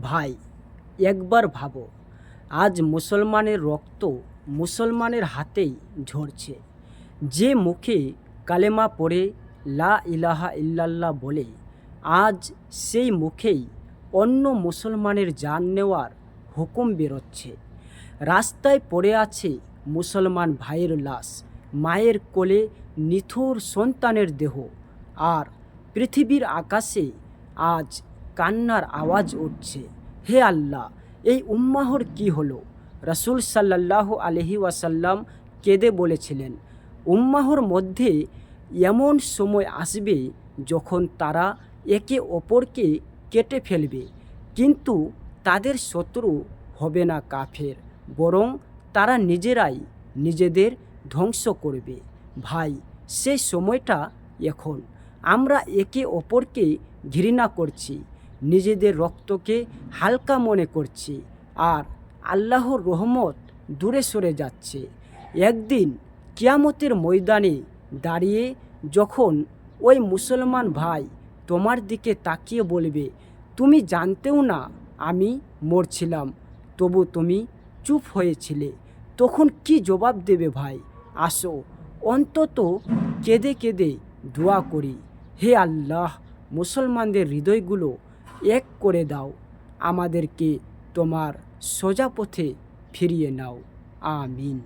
ভাই, একবার ভাবো, আজ মুসলমানের রক্ত মুসলমানের হাতেই ঝরছে। যে মুখে কালেমা পড়ে লা ইলাহা ইল্লাল্লাহ বলে, আজ সেই মুখেই অন্য মুসলমানের জান নেওয়ার হুকুম বেরোচ্ছে। রাস্তায় পড়ে আছে মুসলমান ভাইয়ের লাশ, মায়ের কোলে নিথর সন্তানের দেহ, আর পৃথিবীর আকাশে আজ কান্নার আওয়াজ উঠছে। হে আল্লাহ, এই উম্মাহর কি হলো? রাসূল সাল্লাল্লাহু আলাইহি ওয়াসাল্লাম কেঁদে বলেছিলেন, উম্মাহর মধ্যে এমন সময় আসবে যখন তারা একে অপরকে কেটে ফেলবে, কিন্তু তাদের শত্রু হবে না কাফের, বরং তারা নিজেরাই নিজেদের ধ্বংস করবে। ভাই, সেই সময়টা এখন। আমরা একে অপরকে ঘৃণা করছি, নিজেদের রক্তকে হালকা মনে করছি, আর আল্লাহর রহমত দূরে সরে যাচ্ছে। একদিন কিয়ামতের ময়দানে দাঁড়িয়ে যখন ওই মুসলমান ভাই তোমার দিকে তাকিয়ে বলবে, তুমি জানতেও না আমি মরছিলাম, তবু তুমি চুপ হয়েছিলে, তখন কি জবাব দেবে ভাই? আসো অন্তত কেঁদে কেঁদে দোয়া করি, হে আল্লাহ, মুসলমানদের হৃদয়গুলো এক করে দাও, আমাদেরকে তোমার সোজা পথে ফিরিয়ে নাও। আমিন।